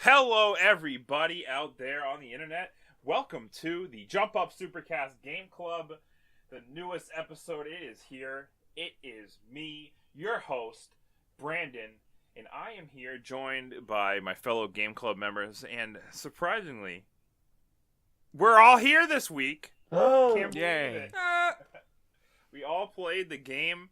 Hello, everybody out there on the internet. Welcome to the Jump Up Supercast Game Club. The newest episode is here. It is me, your host, Brandon, and I am here joined by my fellow Game Club members. And surprisingly, we're all here this week. Oh, Can't believe it. We all played the game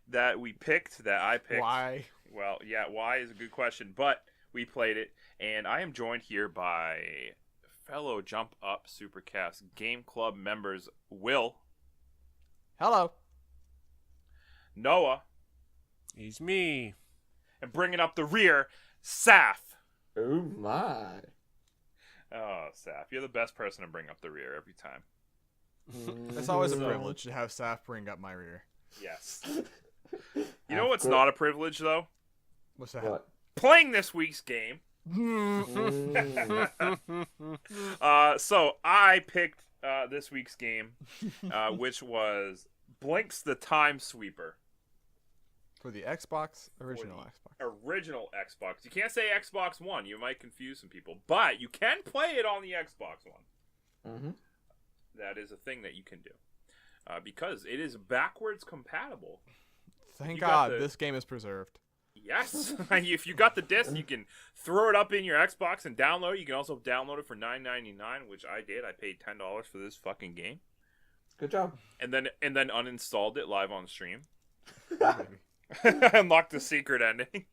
that we picked, that I picked. Why? Well, yeah, why is a good question, but we played it, and I am joined here by fellow Jump Up Supercast Game Club members, Will. Hello. Noah. He's me. And bringing up the rear, Saf. Oh my. Oh, Saf, you're the best person to bring up the rear every time. It's always a privilege to have Saf bring up my rear. Yes. You know what's not a privilege, though? What's that? What? Playing this week's game. So I picked this week's game, which was Blinx the Time Sweeper. For the Xbox, original Xbox. Original Xbox. You can't say Xbox One. You might confuse some people. But you can play it on the Xbox One. Mm-hmm. That is a thing that you can do. Because it is backwards compatible. Thank You God got the- this game is preserved. Yes. If you got the disc, you can throw it up in your Xbox and download it. You can also download it for $9.99, which I did. I paid $10 for this fucking game. Good job. And then uninstalled it live on stream. Maybe. Unlocked the secret ending.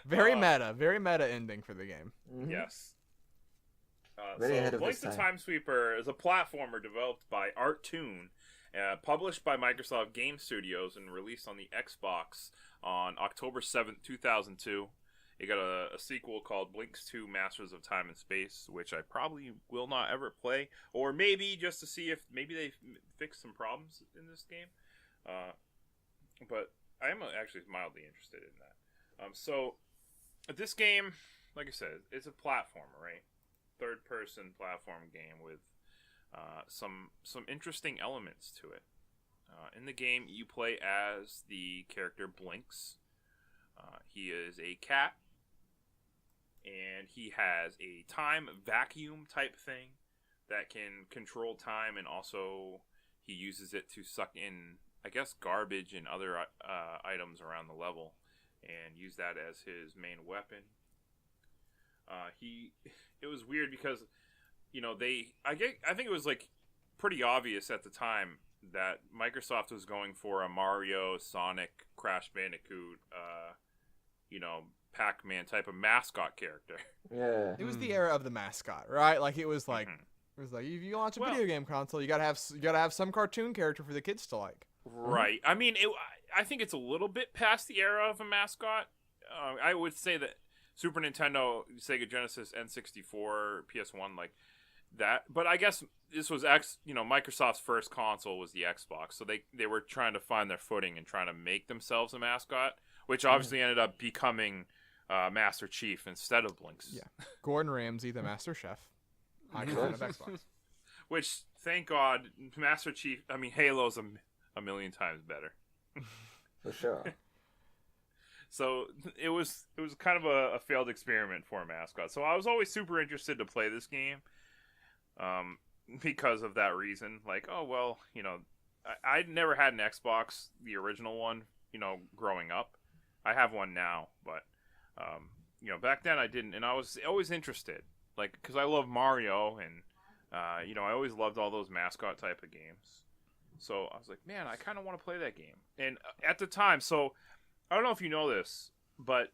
Very meta ending for the game. Mhm. Yes. Very ahead So, of Blinx its the time. Time Sweeper is a platformer developed by Artoon, published by Microsoft Game Studios, and released on the Xbox on October 7th, 2002. It got a sequel called Blinx 2 Masters of Time and Space, which I probably will not ever play, or maybe just to see if maybe they fixed some problems in this game. But I am actually mildly interested in that. So, this game, like I said, it's a platformer, right? Third-person platform game with some interesting elements to it. In the game, you play as the character Blinx. He is a cat, and he has a time vacuum type thing that can control time, and also he uses it to suck in, I guess, garbage and other items around the level, and use that as his main weapon. It was weird because, you know, I think it was like pretty obvious at the time that Microsoft was going for a Mario, Sonic, Crash Bandicoot, Pac-Man type of mascot character. Yeah. It was the era of the mascot, right? Like it was like if you launch a video game console, you gotta have some cartoon character for the kids to like. Right. I mean, I think it's a little bit past the era of a mascot. I would say that Super Nintendo, Sega Genesis, N64, PS1, like that. But I guess this was Microsoft's first console was the Xbox, so they were trying to find their footing and trying to make themselves a mascot, which obviously ended up becoming Master Chief instead of Blinx. Yeah. Gordon Ramsay, the Master Chef. Icon of Xbox. Which, thank God, Master Chief. I mean, Halo's a million times better. For sure. So it was kind of a failed experiment for a mascot. So I was always super interested to play this game, because of that reason. Like, oh well, I'd never had an Xbox, the original one, growing up. I have one now, but back then I didn't, and I was always interested, like, because I love Mario, and I always loved all those mascot type of games. So I was like, man, I kind of want to play that game. And at the time, so I don't know if you know this, but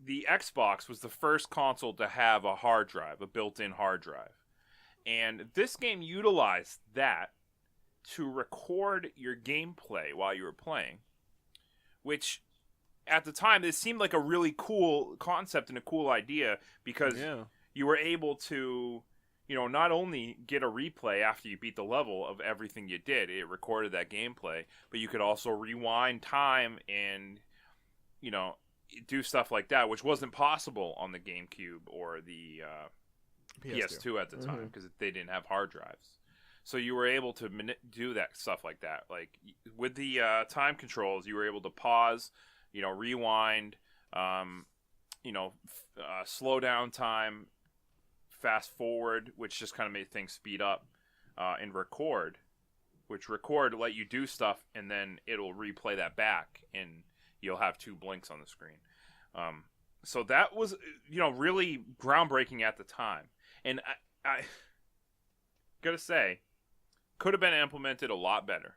the Xbox was the first console to have a hard drive, a built-in hard drive. And this game utilized that to record your gameplay while you were playing, which at the time, it seemed like a really cool concept and a cool idea because you were able to, not only get a replay after you beat the level of everything you did, it recorded that gameplay, but you could also rewind time and do stuff like that, which wasn't possible on the GameCube or the PS2 at the time because they didn't have hard drives. So you were able to do that stuff like that. Like with the time controls, you were able to pause, rewind, slow down time, fast forward, which just kind of made things speed up, and record, which let you do stuff, and then it'll replay that back, and you'll have 2 blinks on the screen. So that was, really groundbreaking at the time. And I gotta say, could have been implemented a lot better.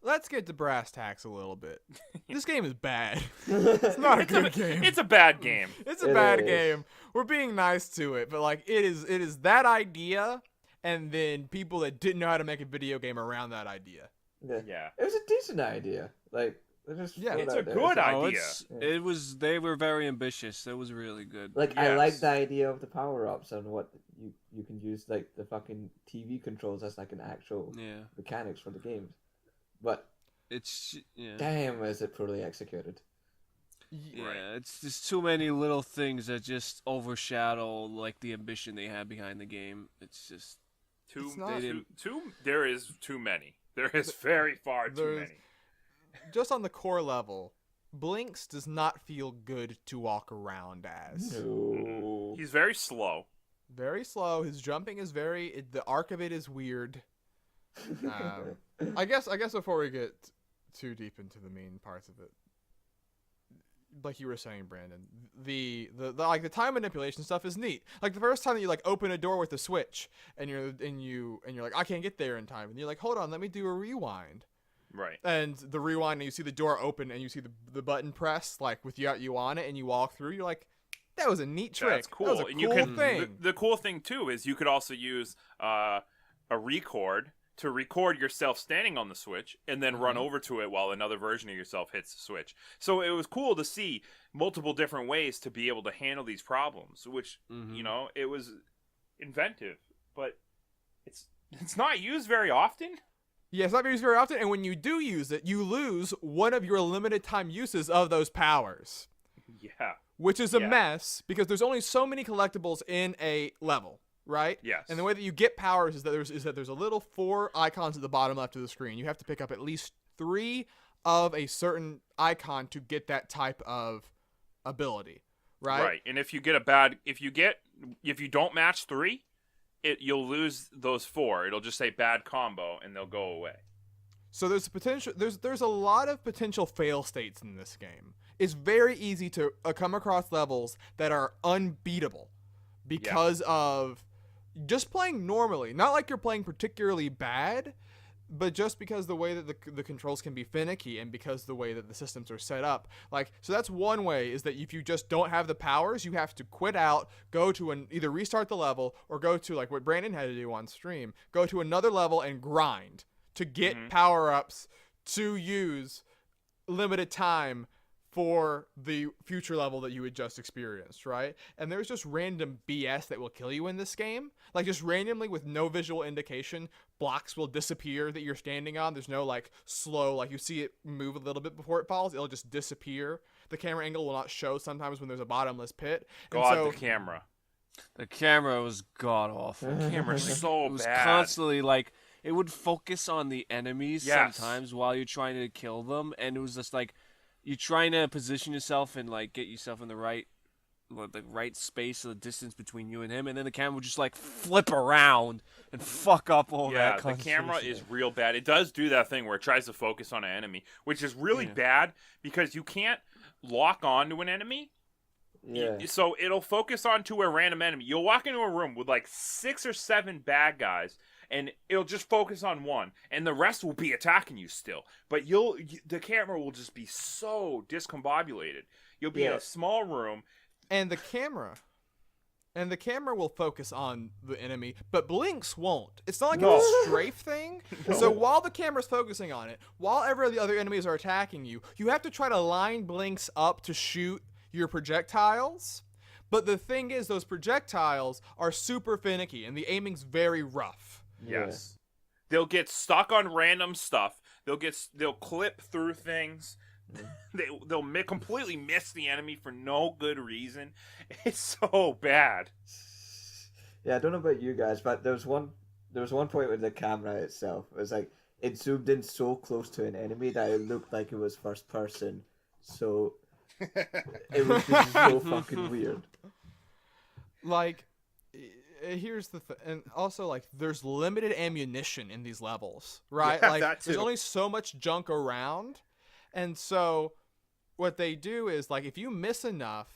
Let's get to brass tacks a little bit. This game is bad. It's not a good game. It's a bad game. It's a bad game. We're being nice to it, but like it is that idea, and then people that didn't know how to make a video game around that idea. Yeah. It was a decent idea. Like, it's a good idea. It was. They were very ambitious. It was really good. Like, I like the idea of the power-ups and what you can use, like the fucking TV controls as like an actual mechanics for the games. But damn, is it poorly executed? Yeah, it's just too many little things that just overshadow like the ambition they had behind the game. It's just there is too many. There is very far too many. Just on the core level, Blinx does not feel good to walk around as. No. He's very slow. Very slow. His jumping is the arc of it is weird. I guess before we get too deep into the main parts of it, like you were saying, Brandon, the like the time manipulation stuff is neat. Like the first time that you like open a door with a switch and you're like, I can't get there in time, and you're like, hold on, let me do a rewind. Right. And the rewind, and you see the door open, and you see the button press, like with you on it, and you walk through. You're like, that was a neat trick. That's cool. That was a cool thing. The cool thing too is you could also use a record to record yourself standing on the switch and then run over to it while another version of yourself hits the switch. So it was cool to see multiple different ways to be able to handle these problems, which it was inventive, but it's not used very often. Yeah, it's not used very often, and when you do use it, you lose one of your limited time uses of those powers. Yeah. Which is a mess, because there's only so many collectibles in a level, right? Yes. And the way that you get powers is that there's a little 4 icons at the bottom left of the screen. You have to pick up at least 3 of a certain icon to get that type of ability, right? Right. And if you don't match 3, you'll lose those 4. It'll just say bad combo, and they'll go away. So there's a lot of potential fail states in this game. It's very easy to come across levels that are unbeatable because of just playing normally. Not like you're playing particularly bad, but just because the way that the controls can be finicky and because the way that the systems are set up. Like, so that's one way, is that if you just don't have the powers, you have to quit out, go to either restart the level or go to, like what Brandon had to do on stream, go to another level and grind to get power-ups to use limited time for the future level that you had just experienced, right? And there's just random BS that will kill you in this game. Like, just randomly with no visual indication, blocks will disappear that you're standing on. There's no, like, slow, like, you see it move a little bit before it falls. It'll just disappear. The camera angle will not show sometimes when there's a bottomless pit. The camera. The camera was god-awful. The camera's so bad. It was constantly, like, it would focus on the enemies sometimes while you're trying to kill them, and it was just, like, you're trying to position yourself and like get yourself in the right space, so the distance between you and him, and then the camera would just like flip around and fuck up all that. Yeah, the camera is real bad. It does do that thing where it tries to focus on an enemy, which is really bad because you can't lock on to an enemy. Yeah. So it'll focus onto a random enemy. You'll walk into a room with like 6 or 7 bad guys, and it'll just focus on one, and the rest will be attacking you still. But the camera will just be so discombobulated. You'll be in a small room, and the camera will focus on the enemy, but Blinx won't. It's not like it's a strafe thing. No. So while the camera's focusing on it, while every of the other enemies are attacking you, you have to try to line Blinx up to shoot your projectiles. But the thing is, those projectiles are super finicky, and the aiming's very rough. Yes. They'll get stuck on random stuff. They'll clip through things. They'll completely miss the enemy for no good reason. It's so bad. Yeah, I don't know about you guys, but there was one point with the camera itself. It was like it zoomed in so close to an enemy that it looked like it was first person. So It was just so fucking weird. Like, here's the thing, and also like there's limited ammunition in these levels, right? Yeah, like there's only so much junk around, and so what they do is like if you miss enough,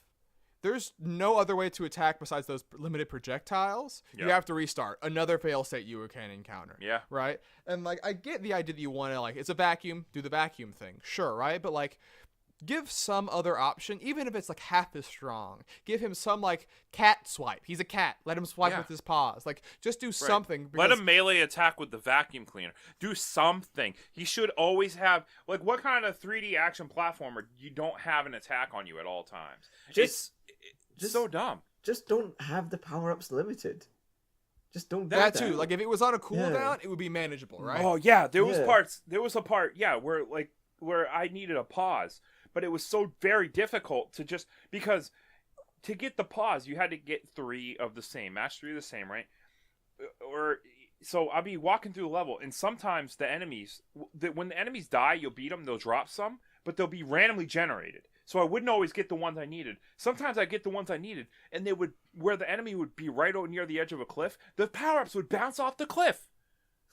there's no other way to attack besides those limited projectiles. You have to restart. Another fail state you can encounter. Yeah. Right? And like I get the idea that you want to like it's a vacuum, do the vacuum thing. Sure, right? But like give some other option, even if it's like half as strong. Give him some like cat swipe. He's a cat. Let him swipe with his paws. Like just do something. Let him melee attack with the vacuum cleaner. Do something. He should always have like what kind of 3D action platformer you don't have an attack on you at all times? It's so dumb. Just don't have the power-ups limited. Just don't do that too. Like if it was on a cooldown, it would be manageable, right? Oh yeah, there was a part, where I needed a pause, but it was so very difficult to just because to get the pause, you had to get 3 of the same, match 3 of the same, right? Or so I'll be walking through the level, and sometimes the enemies, when the enemies die, you'll beat them, they'll drop some, but they'll be randomly generated. So I wouldn't always get the ones I needed. Sometimes I get the ones I needed, and they would, where the enemy would be right near the edge of a cliff, the power-ups would bounce off the cliff.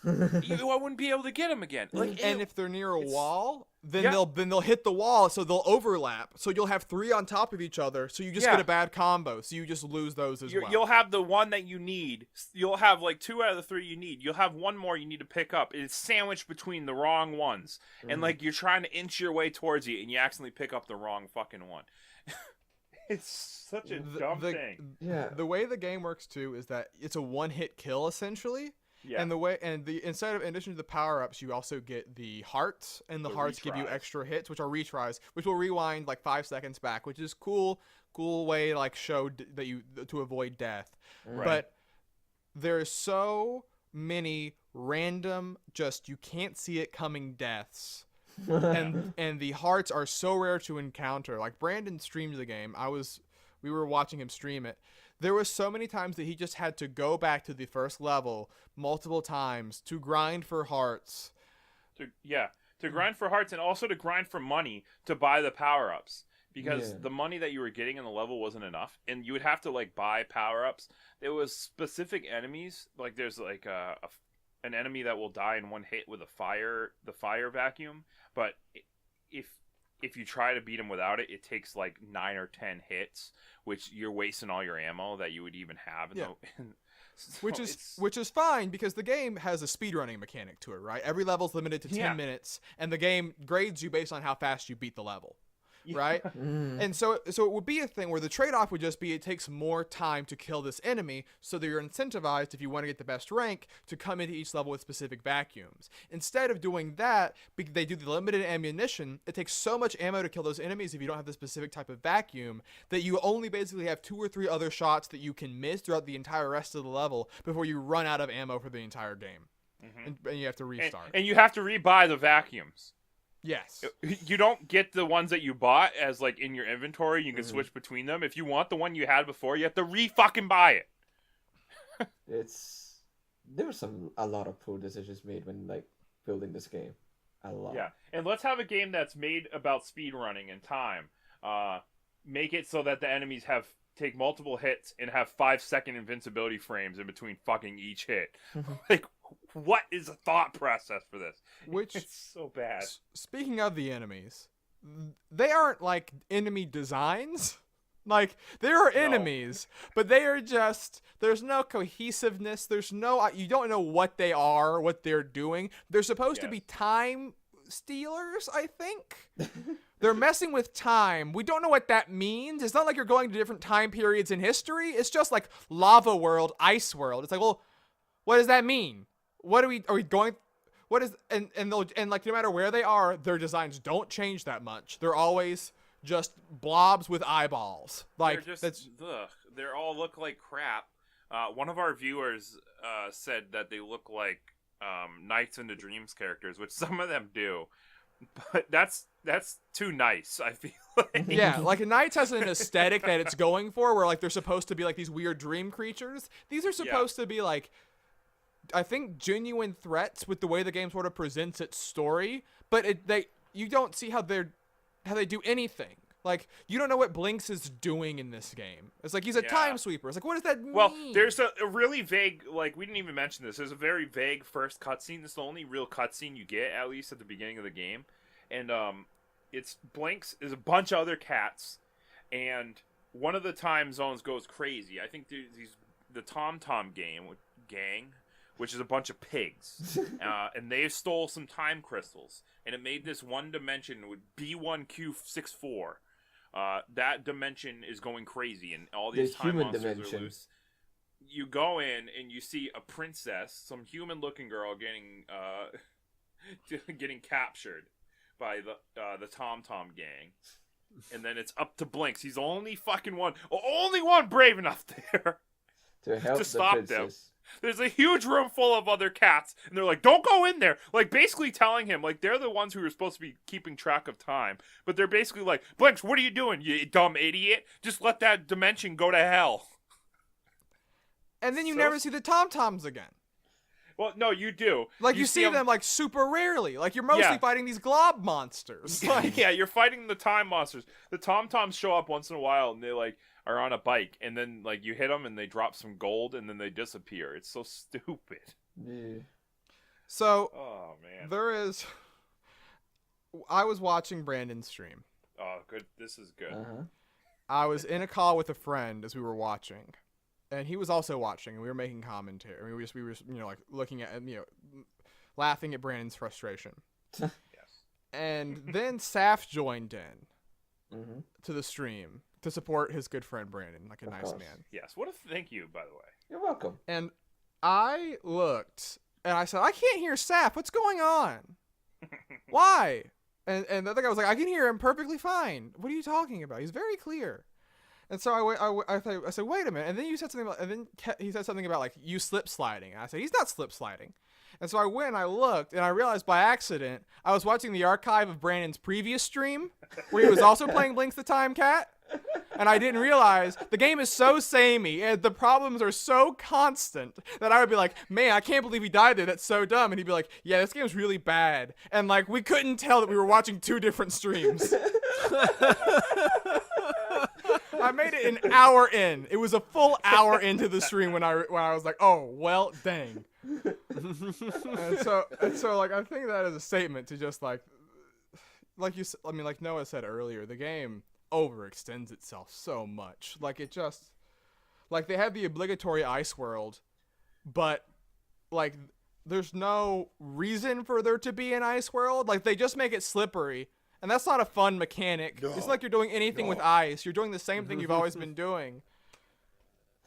I wouldn't be able to get them again. Like, and if they're near a wall, then they'll hit the wall, so they'll overlap. So you'll have 3 on top of each other, so you just get a bad combo. So you just lose those as well. You'll have the one that you need. You'll have like 2 out of the 3 you need. You'll have one more you need to pick up. It's sandwiched between the wrong ones, and like you're trying to inch your way towards it, and you accidentally pick up the wrong fucking one. It's such a dumb thing. Yeah. The way the game works too is that it's a one-hit kill essentially. Yeah. And in addition to the power-ups, you also get the hearts, and the hearts give you extra hits, which are retries, which will rewind like 5 seconds back, which is cool way like show that you to avoid death. Right. But there's so many random, just you can't see it coming deaths. and the hearts are so rare to encounter. Like Brandon streamed the game. We were watching him stream it. There was so many times that he just had to go back to the first level multiple times to grind for hearts. To grind for hearts, and also to grind for money to buy the power-ups. Because the money that you were getting in the level wasn't enough, and you would have to like buy power-ups. There was specific enemies, like there's like an enemy that will die in one hit with the fire vacuum, but if you try to beat him without it, it takes like 9 or 10 hits, which you're wasting all your ammo that you would even have. So which is fine because the game has a speedrunning mechanic to it, right? Every level's limited to 10 minutes, and the game grades you based on how fast you beat the level. Right? And so it would be a thing where the trade-off would just be it takes more time to kill this enemy, so that you're incentivized, if you want to get the best rank, to come into each level with specific vacuums. Instead of doing that, they do the limited ammunition. It takes so much ammo to kill those enemies if you don't have the specific type of vacuum that you only basically have 2 or 3 other shots that you can miss throughout the entire rest of the level before you run out of ammo for the entire game. And you have to restart. And you have to rebuy the vacuums. Yes. You don't get the ones that you bought as like in your inventory. You can switch between them. If you want the one you had before, you have to fucking buy it. There were a lot of poor decisions made when like building this game. A lot. Yeah, and let's have a game that's made about speed running and time. Make it so that the enemies take multiple hits and have 5-second invincibility frames in between fucking each hit. Like, what is the thought process for this? It's so bad. Speaking of the enemies, they aren't like enemy designs. Like, there are enemies, but they are just, there's no cohesiveness. You don't know what they are, what they're doing. They're supposed to be time stealers, I think. They're messing with time. We don't know what that means. It's not like you're going to different time periods in history. It's just like lava world, ice world. It's like, well, what does that mean? Are we going? What is and like no matter where they are, their designs don't change that much. They're always just blobs with eyeballs. Like they all look like crap. One of our viewers said that they look like Nights into Dreams characters, which some of them do. But that's too nice, I feel like. Yeah, like Knights has an aesthetic that it's going for, where like they're supposed to be like these weird dream creatures. These are supposed to be like, I think, genuine threats with the way the game sort of presents its story, but you don't see how they do anything. Like, you don't know what Blinx is doing in this game. It's like he's a time sweeper. It's like, what does that mean? Well, there's a really vague, like, we didn't even mention this. There's a very vague first cutscene. This is the only real cutscene you get, at least at the beginning of the game. And it's Blinx is a bunch of other cats, and one of the time zones goes crazy. I think the Tom gang, which is a bunch of pigs, and they stole some time crystals, and it made this one dimension with B1Q64. That dimension is going crazy, and all these time monsters are loose. You go in and you see a princess, some human-looking girl, getting captured by the Tom gang, and then it's up to Blinx. He's the only one brave enough there to help to stop them. princess. There's a huge room full of other cats, and they're like, don't go in there. Like, basically telling him, like, they're the ones who are supposed to be keeping track of time. But they're basically like, Blinx, what are you doing, you dumb idiot? Just let that dimension go to hell. And then you never see the Tom-Toms again. Well, no, you do. Like, you see them, like, super rarely. Like, you're mostly fighting these glob monsters. Like, yeah, you're fighting the time monsters. The Tom-Toms show up once in a while, and they, like, are on a bike, and then, like, you hit them, and they drop some gold, and then they disappear. It's so stupid. Yeah. So, oh, man. I was watching Brandon's stream. Oh, good. This is good. Uh-huh. I was in a call with a friend as we were watching, and he was also watching, and we were making commentary. We were like, looking at, laughing at Brandon's frustration. Yes. And then Saf joined in Mm-hmm. to the stream to support his good friend Brandon, like a Of nice course. man. Yes. Thank you, by the way. You're welcome. And I looked, and I said, I can't hear Saf. What's going on? Why? And the other guy was like, I can hear him perfectly fine. What are you talking about? He's very clear. And so I said, wait a minute. And then you said something about, he said something about, like, you slip sliding. And I said, he's not slip sliding. And so I went and I looked, and I realized by accident I was watching the archive of Brandon's previous stream where he was also playing Blinx the Time Cat. And I didn't realize the game is so samey and the problems are so constant that I would be like, man, I can't believe he died there. That's so dumb. And he'd be like, yeah, this game's really bad. And, like, we couldn't tell that we were watching two different streams. I made it an hour in. It was a full hour into the stream when I was like, oh, well, dang. and so like, I think that is a statement to just, like Noah said earlier, the game overextends itself so much. Like, it just, like, they have the obligatory ice world, but, like, there's no reason for there to be an ice world. Like, they just make it slippery. And that's not a fun mechanic. No. It's like you're doing anything with ice. You're doing the same thing you've always been doing.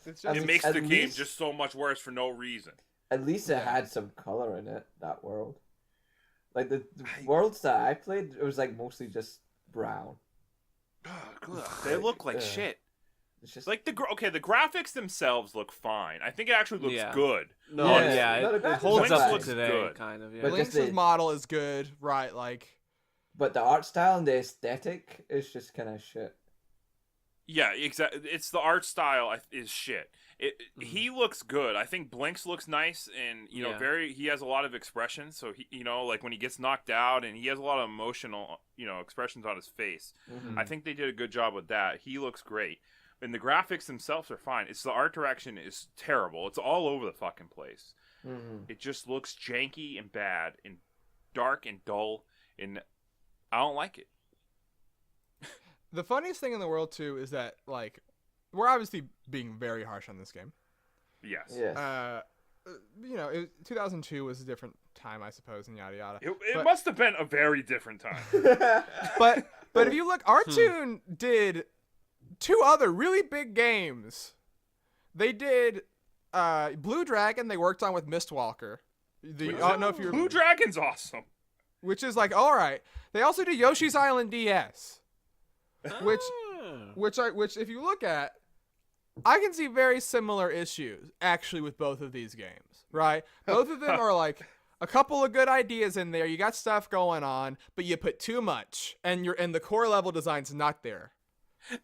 It's just, it makes the game just so much worse for no reason. At least it had some color in it, that world. Like, the worlds that I played, it was, like, mostly just brown. They look like shit. It's just like the graphics themselves look fine. I think it actually looks good. No, it holds up today, good. Kind of. Yeah. Blinx's model is good, right? Like, but the art style and the aesthetic is just kind of shit. Yeah, exactly. It's the art style is shit. He looks good. I think Blinx looks nice, and he has a lot of expression. So he, like when he gets knocked out, and he has a lot of emotional, expressions on his face. Mm-hmm. I think they did a good job with that. He looks great, and the graphics themselves are fine. It's the art direction is terrible. It's all over the fucking place. Mm-hmm. It just looks janky and bad and dark and dull, and I don't like it. The funniest thing in the world, too, is that, like, we're obviously being very harsh on this game. Yes. 2002 was a different time, I suppose, and yada yada. It must have been a very different time. but if you look, Artoon did two other really big games. They did Blue Dragon. They worked on with Mistwalker. I don't know if you're Blue Dragon's awesome. Which is like, all right. They also did Yoshi's Island DS. Which if you look at, I can see very similar issues actually with both of these games, right? Both of them are like a couple of good ideas in there. You got stuff going on, but you put too much, and the core level design's not there.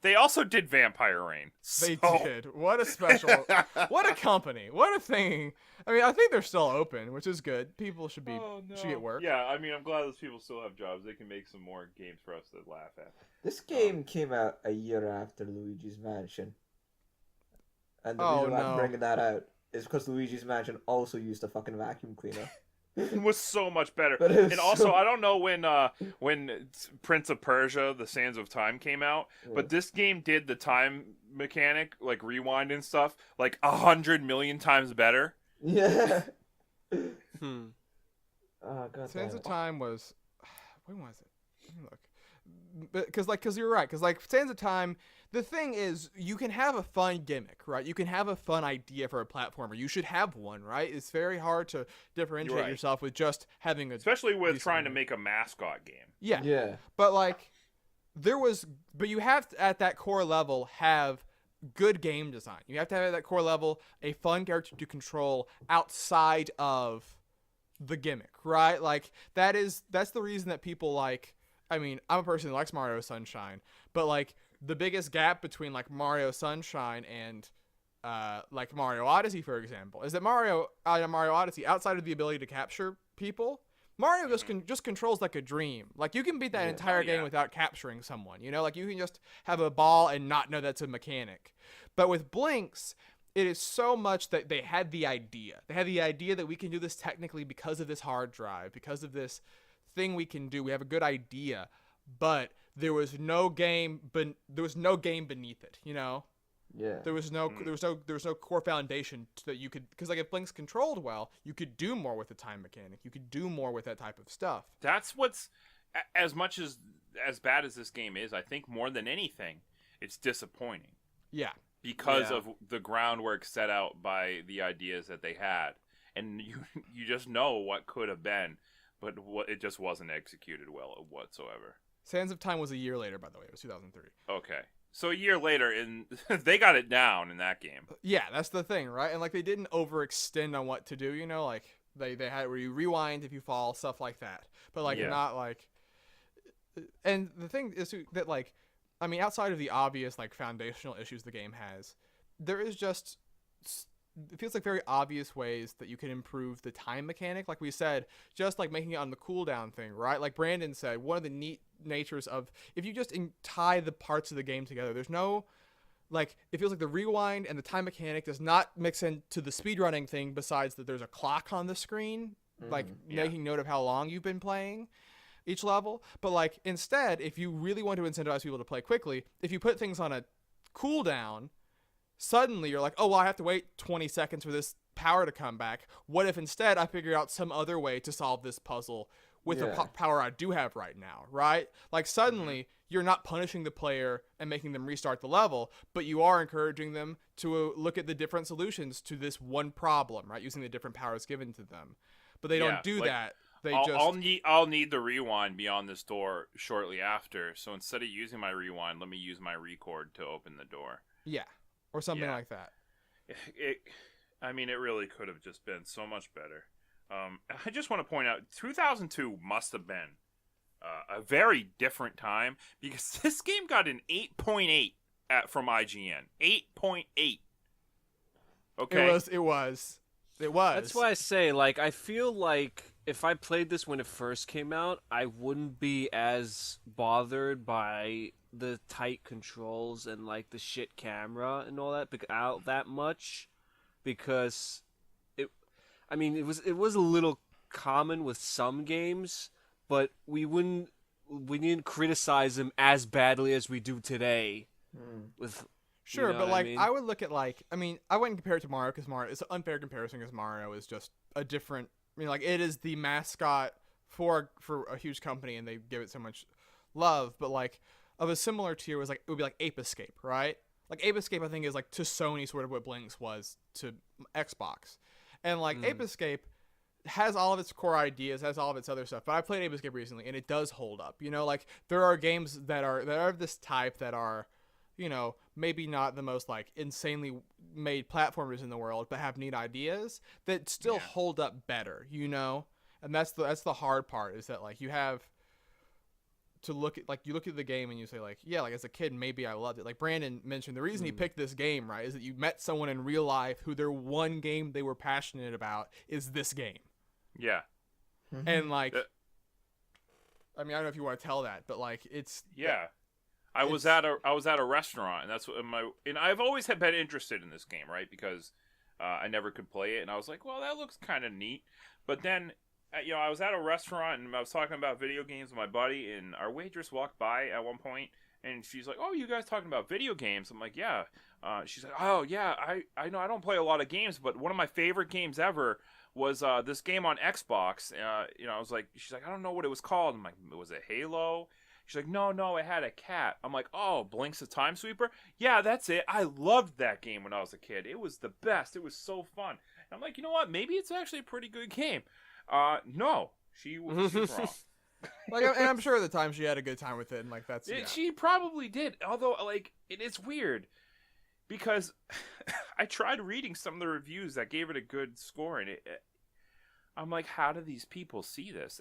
They also did Vampire Rain. They did. What a special, what a company, what a thing. I mean, I think they're still open, which is good. People should should get work. Yeah, I mean, I'm glad those people still have jobs. They can make some more games for us to laugh at. This game came out a year after Luigi's Mansion. And the reason why I'm bringing that out is because Luigi's Mansion also used a fucking vacuum cleaner. It was so much better. And also, I don't know when Prince of Persia: The Sands of Time came out, but this game did the time mechanic, like rewind and stuff, like 100 million times better. Yeah. Oh god. Sands of Time was, when was it? Let me look. Because you're right. Because Sands of Time, the thing is, you can have a fun gimmick, right? You can have a fun idea for a platformer. You should have one, right? It's very hard to differentiate yourself with just having especially with trying to make a mascot game. Yeah. Yeah. But but you have to, at that core level, have good game design. You have to have at that core level a fun character to control outside of the gimmick, right? Like that's the reason that people like. I mean, I'm a person who likes Mario Sunshine, but like the biggest gap between like Mario Sunshine and like Mario Odyssey, for example, is that Mario Odyssey, outside of the ability to capture people, Mario just controls like a dream. Like you can beat that entire game without capturing someone, you know, like you can just have a ball and not know that's a mechanic. But with Blinx, it is so much that they had the idea. They had the idea that we can do this technically because of this hard drive, because of this thing we can do. We have a good idea, but there was no game beneath it, you know. Yeah. There was no core foundation that you could, because like if Blinx controlled well, you could do more with the time mechanic. You could do more with that type of stuff. That's what's as bad as this game is. I think more than anything, it's disappointing. Yeah. Because of the groundwork set out by the ideas that they had, and you just know what could have been. But it just wasn't executed well whatsoever. Sands of Time was a year later, by the way. It was 2003. Okay. So a year later, and they got it down in that game. Yeah, that's the thing, right? And like they didn't overextend on what to do, you know? Like they had where you rewind if you fall, stuff like that. But like not like... And the thing is that like... I mean, outside of the obvious like foundational issues the game has, there is just... It feels like very obvious ways that you can improve the time mechanic. Like we said, just like making it on the cooldown thing, right? Like Brandon said, one of the neat natures of if you just tie the parts of the game together, there's no, like, it feels like the rewind and the time mechanic does not mix into the speedrunning thing besides that there's a clock on the screen, like making note of how long you've been playing each level. But like instead, if you really want to incentivize people to play quickly, if you put things on a cooldown, suddenly you're like, oh, well, I have to wait 20 seconds for this power to come back. What if instead I figure out some other way to solve this puzzle with the power I do have right now, right? Like suddenly you're not punishing the player and making them restart the level, but you are encouraging them to look at the different solutions to this one problem, right? Using the different powers given to them. But they don't do that. I'll need the rewind beyond this door shortly after. So instead of using my rewind, let me use my record to open the door. Yeah. Or something like that. I mean, it really could have just been so much better. I just want to point out, 2002 must have been a very different time because this game got an 8.8 from IGN. 8.8. Okay. It was. That's why I say, like, I feel like if I played this when it first came out, I wouldn't be as bothered by the tight controls and like the shit camera and all that much, because it was a little common with some games, but we didn't criticize them as badly as we do today. With sure, but like I would look at like I wouldn't compare it to Mario because Mario is an unfair comparison because Mario is just a different. I mean, like it is the mascot for a huge company and they give it so much love, but like. Of a similar tier was like it would be like Ape Escape, right? Like Ape Escape, I think is like to Sony sort of what Blinx was to Xbox, and like Ape Escape has all of its core ideas, has all of its other stuff. But I played Ape Escape recently, and it does hold up. You know, like there are games that are of this type that are, you know, maybe not the most like insanely made platformers in the world, but have neat ideas that still hold up better. You know, and that's the hard part is that like you have. to look at, like, you look at the game and you say, like, yeah, like, as a kid, maybe I loved it. Like Brandon mentioned, the reason he picked this game, right, is that you met someone in real life who their one game they were passionate about is this game. Yeah. And, like, I mean, I don't know if you want to tell that, but, like, it's... Yeah. I was at a restaurant, and that's what and I've always been interested in this game, right? Because I never could play it, and I was like, well, that looks kind of neat. But then, I was at a restaurant, and I was talking about video games with my buddy, and our waitress walked by at one point, and she's like, oh, you guys talking about video games? I'm like, yeah. She's like, oh, yeah, I know I don't play a lot of games, but one of my favorite games ever was this game on Xbox. I was like, she's like, I don't know what it was called. I'm like, was it Halo? She's like, no, it had a cat. I'm like, oh, Blinx the Time Sweeper? Yeah, that's it. I loved that game when I was a kid. It was the best. It was so fun. And I'm like, you know what? Maybe it's actually a pretty good game. No, she was wrong. Like, and I'm sure at the time she had a good time with it, and, like, that's... Yeah. She probably did. Although, like, it's weird. Because I tried reading some of the reviews that gave it a good score, and I'm like, how do these people see this?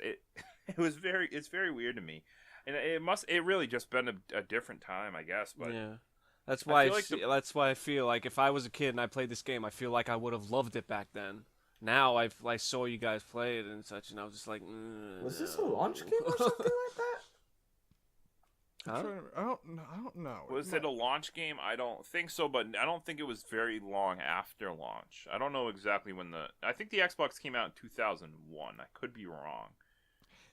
It's very weird to me. And it really just been a different time, I guess. But yeah, that's why that's why I feel like if I was a kid and I played this game, I feel like I would have loved it back then. Now I saw you guys play it and such, and I was just like, was this a launch game or something like that? Huh? I don't know. Was it a launch game? I don't think so, but I don't think it was very long after launch. I don't know exactly when I think the Xbox came out in 2001. I could be wrong.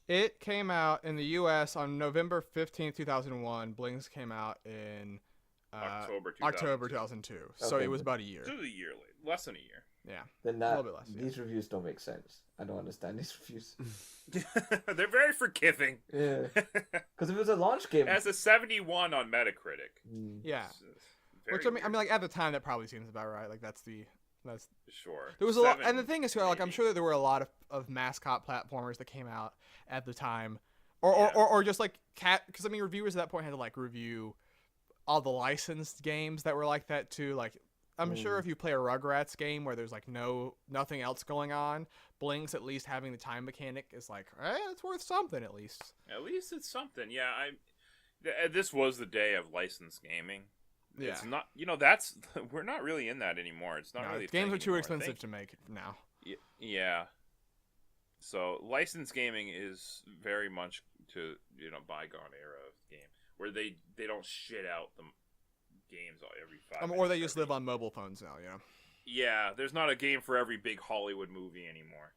It came out in the U.S. on November 15th, 2001. Blinx came out in October 2002. So it was about a year. Just a year late. Less than a year. Yeah. Then a little bit less. These reviews don't make sense. I don't understand these reviews. They're very forgiving. Yeah. Because if it was a launch game. It has a 71 on Metacritic. Yeah. Which, I mean, like, at the time, that probably seems about right. Like, that's sure. There was a lot, and the thing is, like, I'm sure that there were a lot of mascot platformers that came out at the time, or just like because I mean, reviewers at that point had to, like, review all the licensed games that were like that too. Like, I'm sure if you play a Rugrats game where there's, like, nothing else going on, Blinx at least having the time mechanic is like, it's worth something at least. At least it's something. Yeah, this was the day of licensed gaming. Yeah. It's not, we're not really in that anymore. It's not really. Games are too expensive to make now. Yeah. So licensed gaming is very much to bygone era of game where they don't shit out the games every 5 minutes. Or they just live on mobile phones now. Yeah, there's not a game for every big Hollywood movie anymore.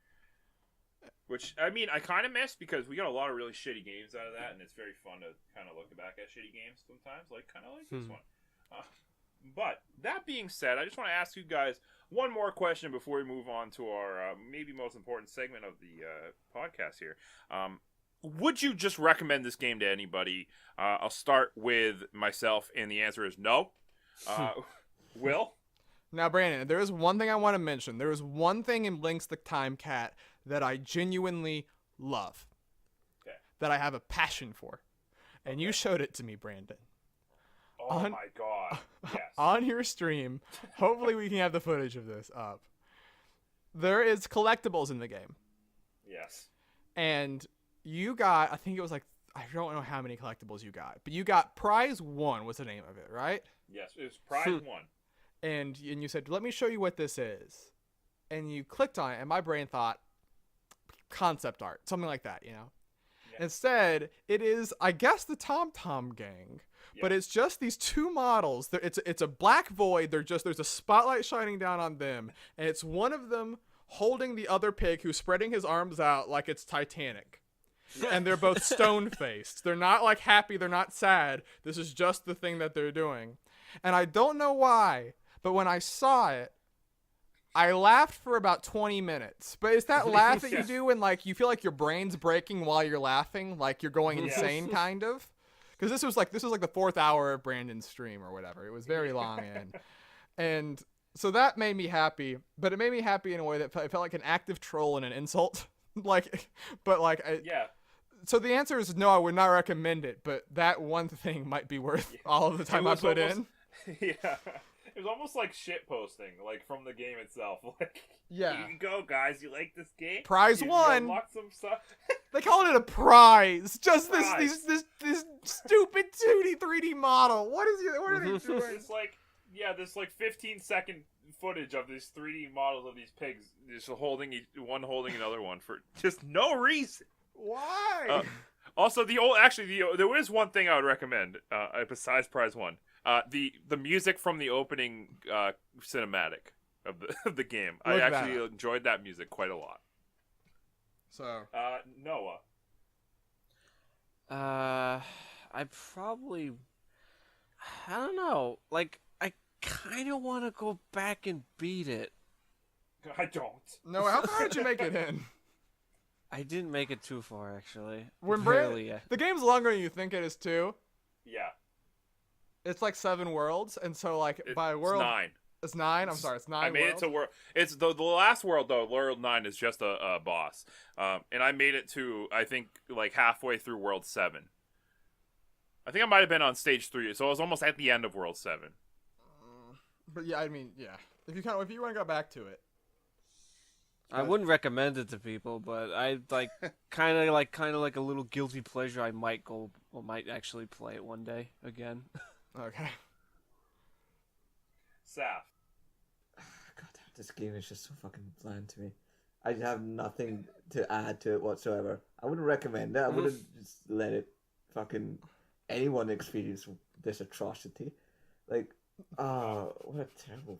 Which, I mean, I kind of miss because we got a lot of really shitty games out of that, and it's very fun to kind of look back at shitty games sometimes, like this one. But that being said, I just want to ask you guys one more question before we move on to our maybe most important segment of the podcast here. Would you just recommend this game to anybody? I'll start with myself, and the answer is no. Will? Now, Brandon, there is one thing I want to mention. There is one thing in Blinx the Time Cat that I genuinely love. Okay. That I have a passion for. And you showed it to me, Brandon. Oh my god. Yes. On your stream. Hopefully we can have the footage of this up. There is collectibles in the game. Yes. And you got, I think it was like, I don't know how many collectibles you got, but you got Prize 1 was the name of it, right? Yes, it was Prize 1. And you said, let me show you what this is. And you clicked on it, and my brain thought, concept art, something like that, Yes. Instead, it is, I guess, the Tom Tom Gang. But it's just these two models. It's a black void. There's a spotlight shining down on them, and it's one of them holding the other pig who's spreading his arms out like it's Titanic. And they're both stone-faced. They're not, like, happy. They're not sad. This is just the thing that they're doing. And I don't know why, but when I saw it, I laughed for about 20 minutes. But it's that laugh that you do when, like, you feel like your brain's breaking while you're laughing, like you're going insane, kind of. Because this was like the 4th hour of Brandon's stream or whatever. It was very long, and so that made me happy. But it made me happy in a way that felt like an active troll and an insult. So the answer is no. I would not recommend it. But that one thing might be worth all of the time I put in. Yeah. It was almost like shit posting, like, from the game itself. Like, yeah. Here you go, guys. You like this game? Prize 1. Unlock some stuff. They call it a prize. Just this stupid 2D 3D model. What are they doing? It's like this 15-second footage of this 3D models of these pigs, just holding another one for just no reason. Why? Also, there is one thing I would recommend besides Prize 1. The music from the opening cinematic of the game. I actually enjoyed that music quite a lot. So, Noah. I don't know. Like, I kind of want to go back and beat it. I don't. No, how far did you make it in? I didn't make it too far, actually. The game's longer than you think it is, too. Yeah. It's like 7 worlds, and so, like, by world... It's 9. It's 9? I'm sorry, it's 9 I made worlds? it to world... It's the last world, though, World 9 is just a boss. And I made it to, I think, like, halfway through World 7. I think I might have been on stage 3, so I was almost at the end of World 7. But yeah, I mean, yeah. If you want to go back to it. I wouldn't recommend it to people, but I kind of like a little guilty pleasure. I might actually play it one day again. Okay. Saf. God, this game is just so fucking bland to me. I have nothing to add to it whatsoever. I wouldn't recommend it. I wouldn't just let it fucking anyone experience this atrocity. Like, what a terrible...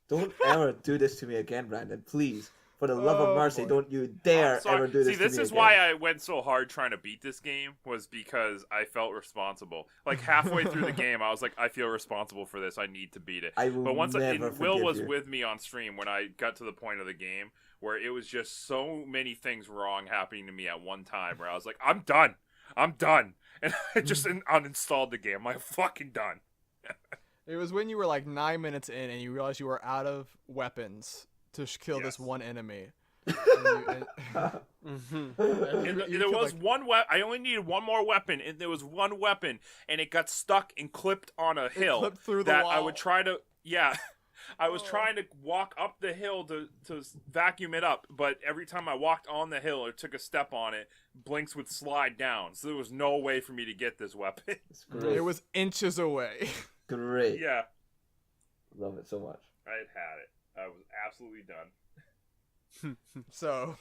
Don't ever do this to me again, Brandon. Please. For the love of mercy, don't you dare ever do this to me again. See, this is why I went so hard trying to beat this game, was because I felt responsible. Like, halfway through the game, I was like, I feel responsible for this. I need to beat it. But once Will was with me on stream when I got to the point of the game where it was just so many things wrong happening to me at one time, where I was like, I'm done. And I just uninstalled the game. I'm like, fucking done. It was when you were like 9 minutes in and you realized you were out of weapons to kill this one enemy. There was one weapon. I only needed one more weapon, and there was one weapon, and it got stuck and clipped on a hill. Clipped through the wall. I would try to, I was trying to walk up the hill to vacuum it up, but every time I walked on the hill or took a step on it, Blinx would slide down. So there was no way for me to get this weapon. It was inches away. Great. Yeah. Love it so much. I had it. I was absolutely done. So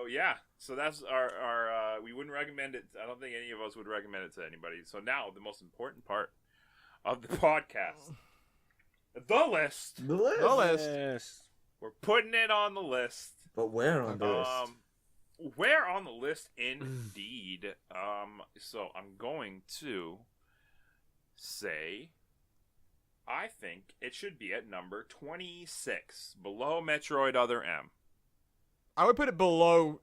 yeah. So that's our we wouldn't recommend it. I don't think any of us would recommend it to anybody. So now the most important part of the podcast. The list. The list. We're putting it on the list. But where on the list? Where on the list indeed. So I'm going to say I think it should be at number 26, below Metroid Other M. I would put it below...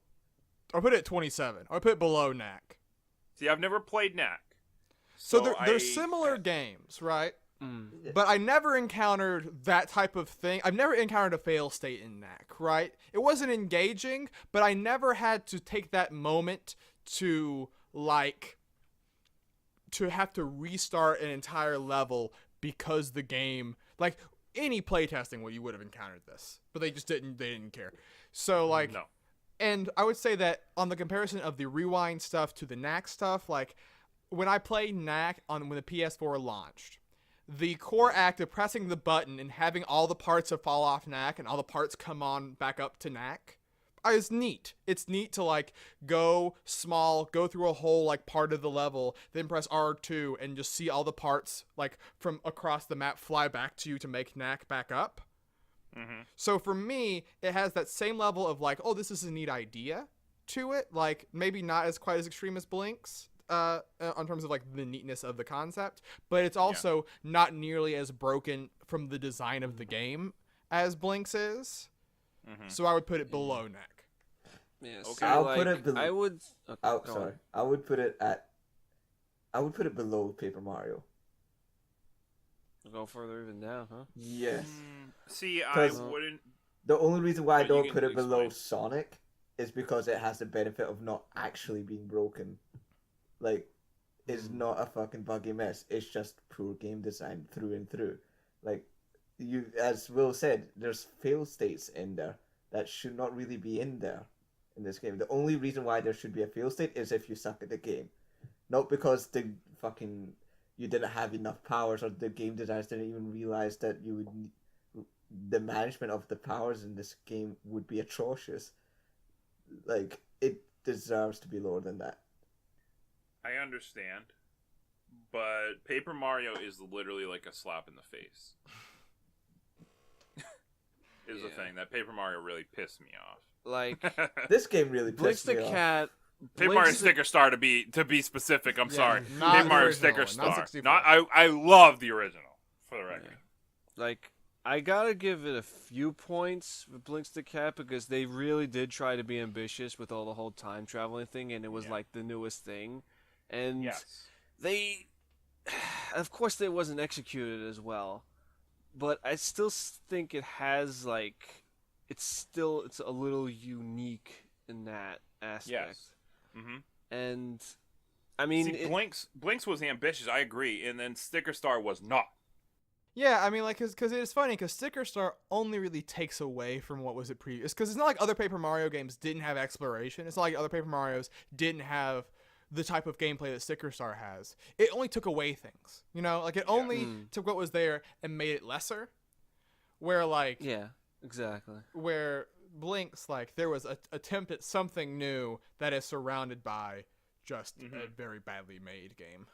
I would put it at 27. I would put it below Knack. See, I've never played Knack. So they're similar games, right? But I never encountered that type of thing. I've never encountered a fail state in Knack, right? It wasn't engaging, but I never had to take that moment to, to have to restart an entire level because the game, like any playtesting, you would have encountered this, but they didn't care. So no. And I would say that on the comparison of the rewind stuff to the Knack stuff, when I played Knack when the PS4 launched, the core act of pressing the button and having all the parts fall off Knack and all the parts come on back up to Knack is neat. It's neat to go small, go through a whole part of the level, then press R2 and just see all the parts from across the map fly back to you to make Knack back up. Mm-hmm. So for me, it has that same level of this is a neat idea to it. Maybe not quite as extreme as Blinx in terms of the neatness of the concept, but it's also not nearly as broken from the design of the game as Blinx is. Mm-hmm. So I would put it below Knack. Yes. Okay. I'll put it below. I would. I would put it at. I would put it below Paper Mario. Go further even now, huh? Yes. See, I wouldn't. The only reason why I don't put it below Sonic is because it has the benefit of not actually being broken. It's not a fucking buggy mess. It's just poor game design through and through. As Will said, there's fail states in there that should not really be in there. in this game. The only reason why there should be a fail state is if you suck at the game. Not because you didn't have enough powers or the game designers didn't even realize that the management of the powers in this game would be atrocious. Like, it deserves to be lower than that. I understand, but Paper Mario is literally like a slap in the face. Is the thing that Paper Mario really pissed me off. Like this game really pissed me off. Blinx the cat. Paper Mario Sticker Star to be specific. I'm sorry. Not Paper Mario Sticker Star. I love the original for the record. Yeah. Like I gotta give it a few points with Blinx the cat because they really did try to be ambitious with all the whole time traveling thing, and it was like the newest thing, and they, of course, it wasn't executed as well, but I still think it has like, it's a little unique in that aspect. Yes. Mm-hmm. And I mean, Blinx was ambitious. I agree, and then Sticker Star was not. Yeah, I mean, like, because it's funny, because Sticker Star only really takes away from what was it previous. Because it's not like other Paper Mario games didn't have exploration. It's not like other Paper Marios didn't have the type of gameplay that Sticker Star has. It only took away things, you know? Like, it only took what was there and made it lesser. Where, like... Yeah, exactly. Where Blinx, like, there was an attempt at something new that is surrounded by just a very badly made game.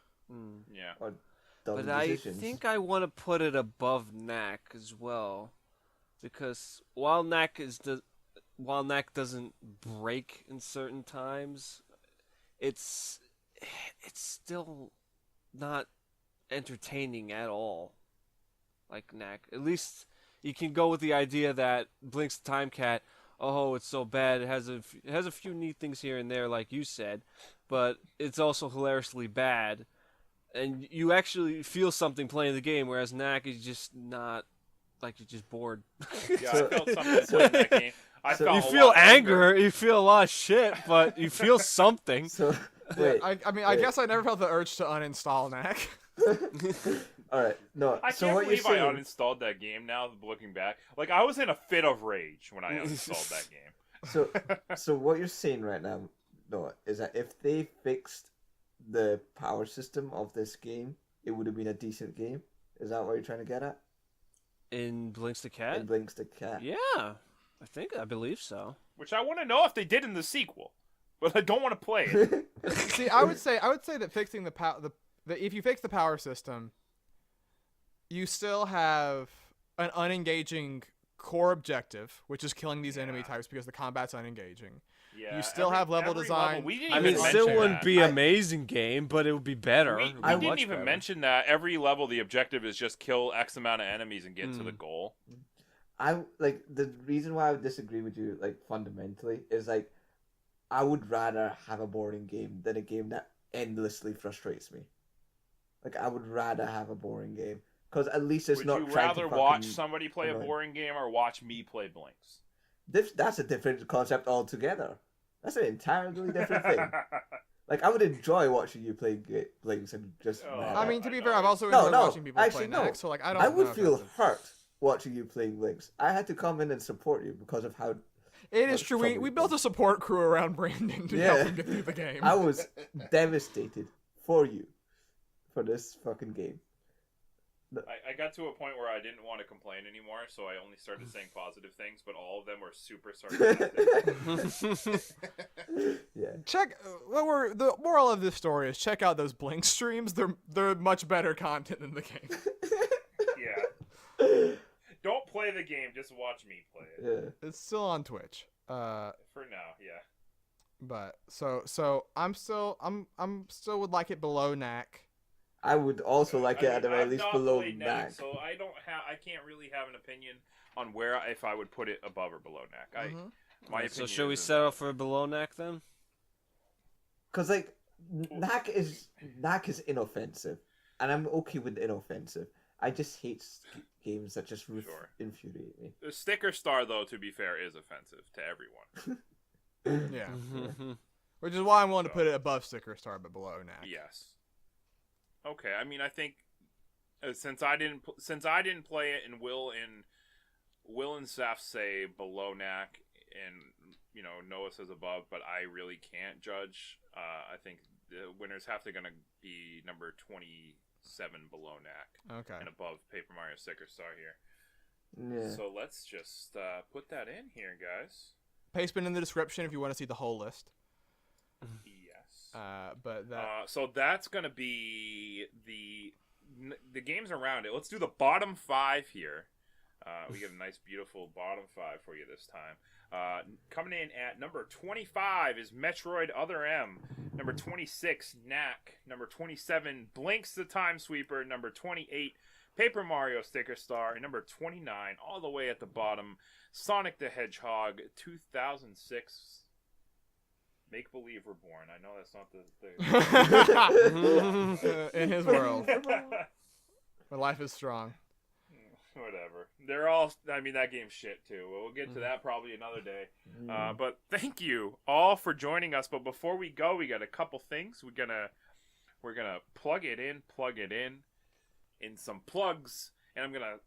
Yeah. But I think I want to put it above Knack as well, because while Knack doesn't break in certain times, it's still not entertaining at all. Like Knack, at least you can go with the idea that Blinx the Time Cat. Oh, it's so bad. It has a few neat things here and there, like you said, but it's also hilariously bad. And you actually feel something playing the game, whereas Knack is just not, like, you're just bored. Yeah, I felt something playing that game. You feel anger, you feel a lot of shit, but you feel something. Wait, I guess I never felt the urge to uninstall Knack. Alright, no. I can't believe I uninstalled that game now, looking back. Like, I was in a fit of rage when I uninstalled that game. So what you're saying right now, Noah, is that if they fixed the power system of this game, it would have been a decent game. Is that what you're trying to get at? In Blinx the Cat? In Blinx the Cat. Yeah, I believe so. Which I want to know if they did in the sequel, but I don't want to play it. See, I would say that fixing if you fix the power system, you still have an unengaging core objective, which is killing these enemy types because the combat's unengaging. Yeah, you still have level design. It still wouldn't be an amazing game, but it would be better. We didn't even mention that every level the objective is just kill X amount of enemies and get to the goal. The reason why I would disagree with you, like, fundamentally, is like I would rather have a boring game than a game that endlessly frustrates me. Like, I would rather have a boring game because at least it's not. Would you rather watch somebody play a boring game or watch me play Blinx? That's a different concept altogether. That's an entirely different thing. Like, I would enjoy watching you play Blinx and just. I mean, to be fair, I've also enjoyed watching people play Knack, so like I would feel hurt watching you playing Blinx. I had to come in and support you because of how. It is true. We built a support crew around Brandon to help him get through the game. I was devastated for you for this fucking game. I got to a point where I didn't want to complain anymore, so I only started saying positive things, but all of them were super sarcastic. Yeah. The moral of this story is check out those Blinx streams. They're much better content than the game. Yeah. Don't play the game, just watch me play it. Yeah. It's still on Twitch. For now, yeah. But so I'm still would like it below Knack. I would also like it at least below Knack. So I can't really have an opinion on if I would put it above or below Knack. So should we settle for below Knack then? Because like Knack is inoffensive, and I'm okay with inoffensive. I just hate games that just infuriate me. The Sticker Star, though, to be fair, is offensive to everyone. Yeah. Which is why I'm willing to put it above Sticker Star, but below Knack. Yes. Okay, I mean, I think since I didn't play it, and Will and Seth say below Knack, and Noah says above, but I really can't judge. I think the winners have to gonna be number 27 below Knack. Okay. And above Paper Mario Sticker Star here. Yeah. So let's just put that in here, guys. Paste bin in the description if you want to see the whole list. Yes. But that. So that's gonna be the games around it. Let's do the bottom 5 here. We get a nice, beautiful bottom 5 for you this time. Coming in at number 25 is Metroid Other M. Number 26, Knack. Number 27, Blinx the Time Sweeper. Number 28, Paper Mario Sticker Star. And number 29, all the way at the bottom, Sonic the Hedgehog 2006. Make Believe Reborn. I know that's not the in his world. But life is strong. Whatever. They're all. I mean, that game's shit too. We'll get to that probably another day. But thank you all for joining us. But before we go, we got a couple things. We're gonna plug it in some plugs, and I'm gonna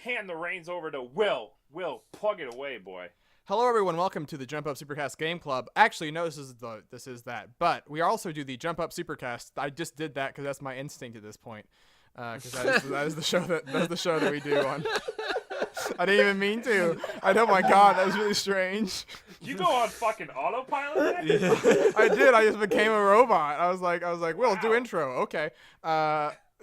hand the reins over to Will. Will, plug it away, boy. Hello, everyone. Welcome to the Jump Up Supercast Game Club. Actually, no, this is that. But we also do the Jump Up Supercast. I just did that because that's my instinct at this point. Because that is the show that we do on. I didn't even mean to. Oh my god, that was really strange. You go on fucking autopilot? I did. I just became a robot. I was like, Will, do intro. Okay.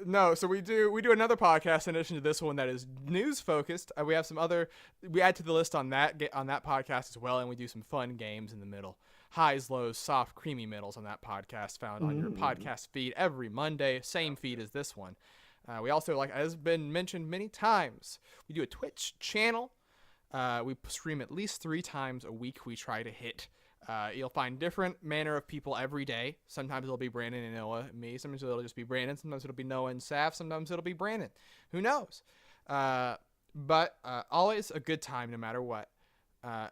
No, so we do another podcast in addition to this one that is news focused. We have some other. We add to the list on that podcast as well, and we do some fun games in the middle. Highs, lows, soft, creamy middles on that podcast found on your podcast feed every Monday. Same feed as this one. We also, like as been mentioned many times, we do a Twitch channel. We stream at least 3 times a week. We try to hit. You'll find different manner of people every day. Sometimes it'll be Brandon and Noah and me. Sometimes it'll just be Brandon. Sometimes it'll be Noah and Saf. Sometimes it'll be Brandon. Who knows? But always a good time no matter what.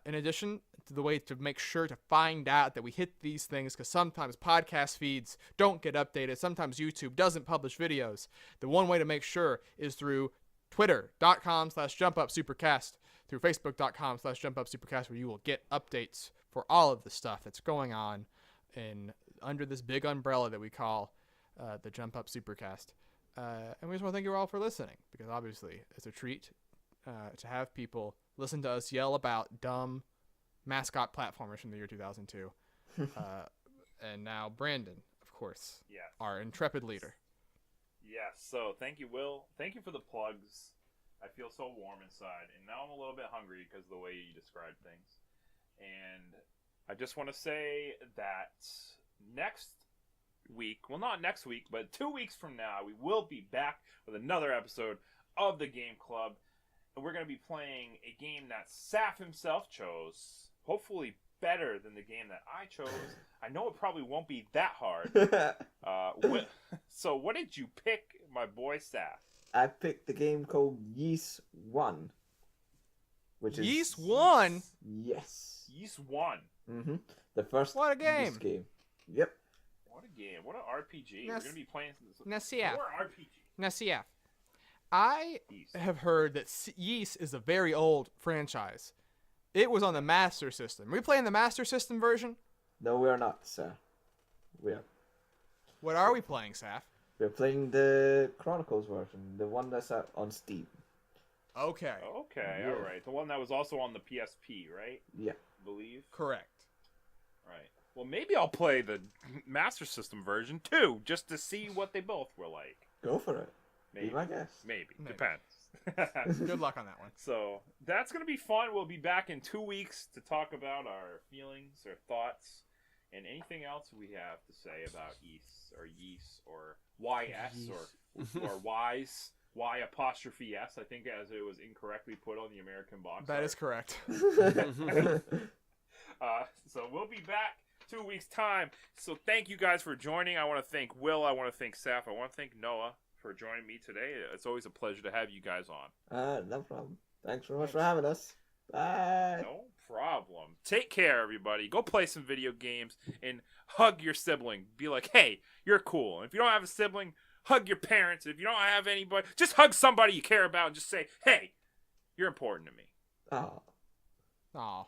In addition to the way to make sure to find out that we hit these things, because sometimes podcast feeds don't get updated. Sometimes YouTube doesn't publish videos. The one way to make sure is through twitter.com/jumpupsupercast, through facebook.com/jumpupsupercast, where you will get updates for all of the stuff that's going on under this big umbrella that we call the Jump Up Supercast. And we just want to thank you all for listening, because obviously it's a treat to have people listen to us yell about dumb mascot platformers from the year 2002. And now Brandon, of course, our intrepid leader. Yes, so thank you, Will. Thank you for the plugs. I feel so warm inside, and now I'm a little bit hungry because of the way you described things. And I just want to say that next week, well, not next week, but 2 weeks from now, we will be back with another episode of the Game Club. And we're going to be playing a game that Saf himself chose. Hopefully better than the game that I chose. I know it probably won't be that hard. So what did you pick, my boy Saf? I picked the game called Ys 1. Which is Ys 1? Yes. Ys 1. Mm-hmm. The first What a game. Ys game. Yep. What a game. What an RPG. We're going to be playing more RPG. Nassia. I have heard that Ys is a very old franchise. It was on the Master System. Are we playing the Master System version? No, we are not, sir. We are. What are we playing, Saf? We're playing the Chronicles version, the one that's out on Steam. Okay. Okay, all right. The one that was also on the PSP, right? Yeah. I believe. Correct. Right. Well, maybe I'll play the Master System version too, just to see what they both were like. Go for it. Maybe. Be my guess. Maybe. Depends. Good luck on that one. So that's going to be fun. We'll be back in 2 weeks to talk about our feelings, our thoughts, and anything else we have to say about Ys or YS or Ys. Y''S, I think, as it was incorrectly put on the American box. That is correct. So we'll be back 2 weeks' time. So thank you guys for joining. I want to thank Will. I want to thank Saf. I want to thank Noah for joining me today. It's always a pleasure to have you guys on. No problem. Thanks very much for having us. Bye. No problem. Take care, everybody. Go play some video games and hug your sibling. Be like, hey, you're cool. And if you don't have a sibling, hug your parents. If you don't have anybody, just hug somebody you care about and just say, hey, you're important to me. Oh. Aw.